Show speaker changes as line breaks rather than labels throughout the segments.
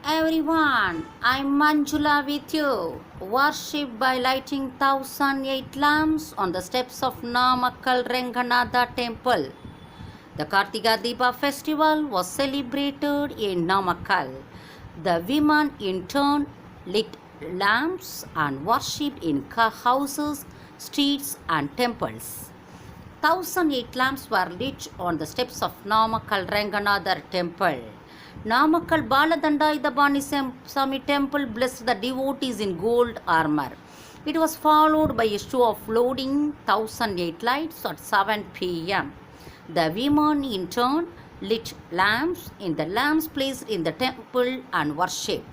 everyone, I'm Manjula with you. Worship by lighting 1008 lamps on the steps of Namakkal Renganatha temple. The Kartika Deepa festival was celebrated in Namakkal. The women in turn lit lamps and worshipped in houses, streets, and temples. 1008 lamps were lit on the steps of Namakkal Renganatha temple. Namakkal Baladandayudhabani Swami temple blessed the devotees in gold armor. It was followed by a show of loading 1008 lights at 7 p.m. The women in turn lit lamps in the lamps placed in the temple and worshipped.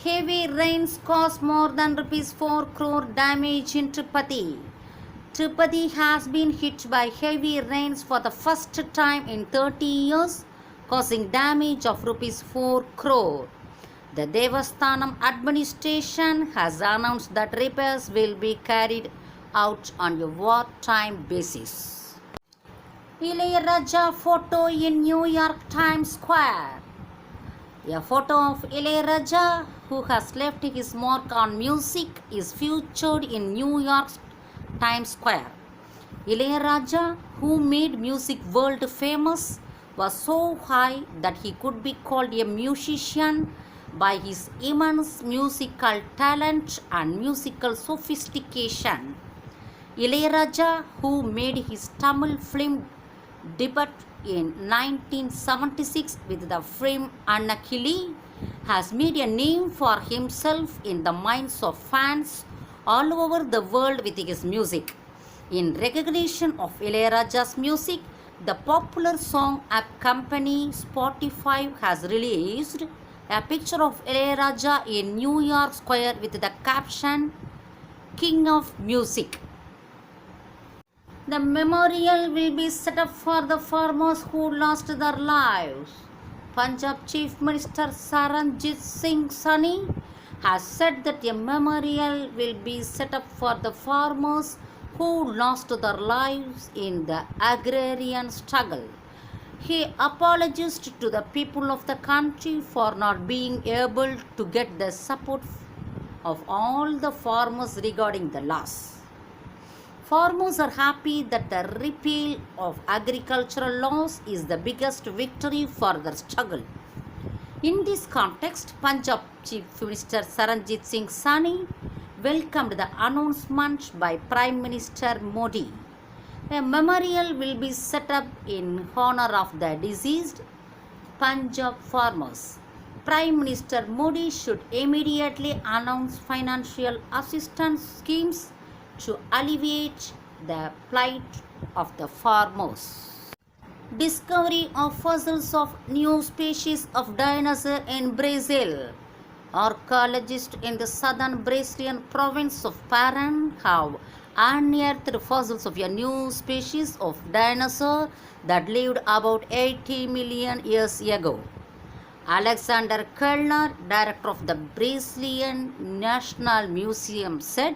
Heavy rains caused more than rupees 4 crore damage in Tirupati. Tirupati has been hit by heavy rains for the first time in 30 years, causing damage of rupees 4 crore. The Devasthanam administration has announced that repairs will be carried out on a wartime basis. Ilayaraja photo in New York Times Square. A photo of Ilayaraja, who has left his mark on music, is featured in New York's Times Square. Ilayaraja, who made music world famous, was so high that he could be called a musician by his immense musical talent and musical sophistication. Ilayaraja, who made his Tamil film debut in 1976 with the film Annakili, has made a name for himself in the minds of fans all over the world with his music. In recognition of Ilayaraja's music, the popular song app company Spotify has released a picture of Ilayaraja in New York Square with the caption King of Music. The memorial will be set up for the farmers who lost their lives. Punjab Chief Minister Saranjit Singh Sani has said that a memorial will be set up for the farmers who lost their lives in the agrarian struggle. He apologized to the people of the country for not being able to get the support of all the farmers regarding the loss. Farmers are happy that the repeal of agricultural laws is the biggest victory for their struggle. In this context, Punjab Chief Minister Saranjit Singh Sani welcomed the announcement by Prime Minister Modi. A memorial will be set up in honor of the deceased Punjab farmers. Prime Minister Modi should immediately announce financial assistance schemes to alleviate the plight of the farmers. Discovery of fossils of new species of dinosaur in Brazil. Archaeologists in the southern Brazilian province of Pará have unearthed fossils of a new species of dinosaur that lived about 80 million years ago. Alexander Kellner, director of the Brazilian National Museum, said,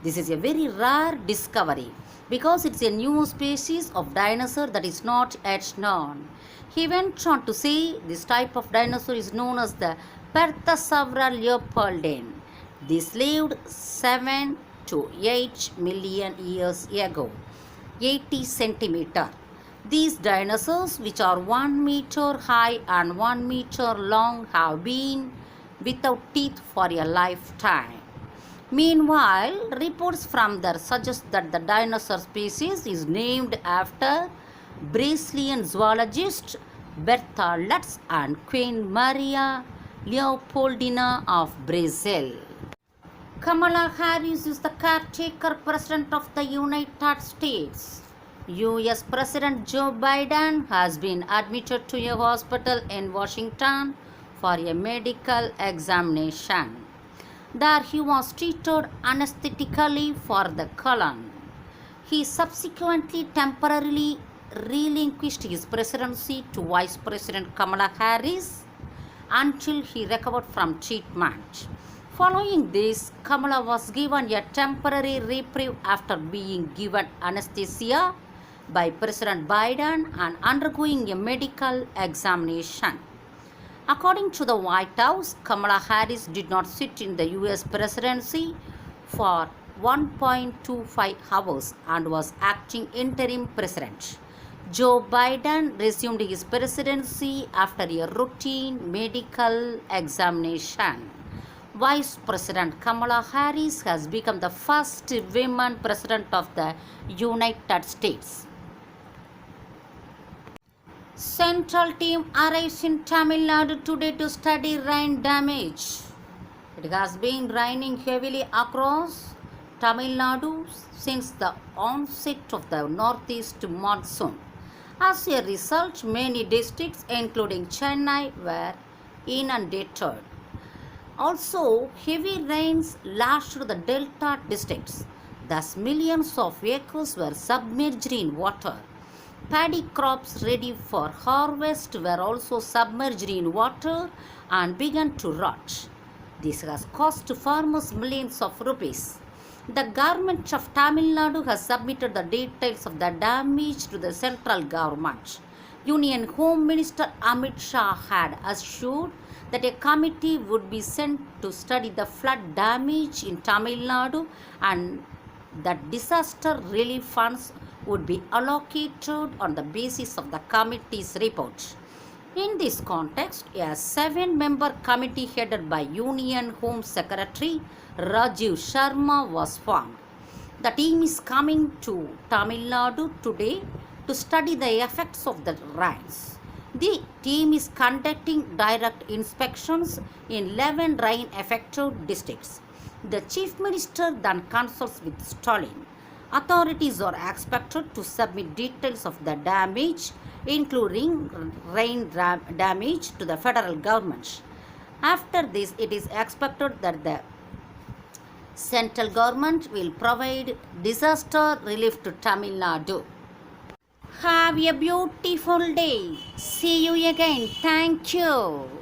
"This is a very rare discovery because it's a new species of dinosaur that is not yet known." He went on to say this type of dinosaur is known as the Perthosaurus leopoldine. This lived 7 to 8 million years ago, 80 centimeter. These dinosaurs, which are 1 meter high and 1 meter long, have been without teeth for a lifetime. Meanwhile, reports from there suggest that the dinosaur species is named after Brazilian zoologist Berta Lutz and Queen Maria Leopoldina of Brazil. Kamala Harris is the caretaker president of the United States. US President Joe Biden has been admitted to a hospital in Washington for a medical examination. There he was treated anesthetically for the colon. He subsequently temporarily relinquished his presidency to Vice President Kamala Harris until he recovered from treatment. Following this, Kamala was given a temporary reprieve after being given anesthesia by President Biden and undergoing a medical examination. According to the White House, Kamala Harris did not sit in the US presidency for 1.25 hours and was acting interim president. Joe Biden resumed his presidency after a routine medical examination. Vice President Kamala Harris has become the first woman president of the United States. Central team arrives in Tamil Nadu today to study rain damage. It has been raining heavily across Tamil Nadu since the onset of the northeast monsoon. As a result, many districts, including Chennai, were inundated. Also, heavy rains lashed the delta districts. Thus, millions of acres were submerged in water. Paddy crops ready for harvest were also submerged in water and began to rot. This has cost farmers millions of rupees. The government of Tamil Nadu has submitted the details of the damage to the central government. Union Home Minister Amit Shah had assured that a committee would be sent to study the flood damage in Tamil Nadu and that disaster relief funds would be allocated on the basis of the committee's report. In this context, a 7-member committee headed by Union Home Secretary Rajiv Sharma was formed. The team is coming to Tamil Nadu today to study the effects of the rains. The team is conducting direct inspections in 11 rain-affected districts. The Chief Minister then consults with Stalin. Authorities are expected to submit details of the damage, including rain damage, to the federal government. After this, it is expected that the central government will provide disaster relief to Tamil Nadu. Have a beautiful day. See you again. Thank you.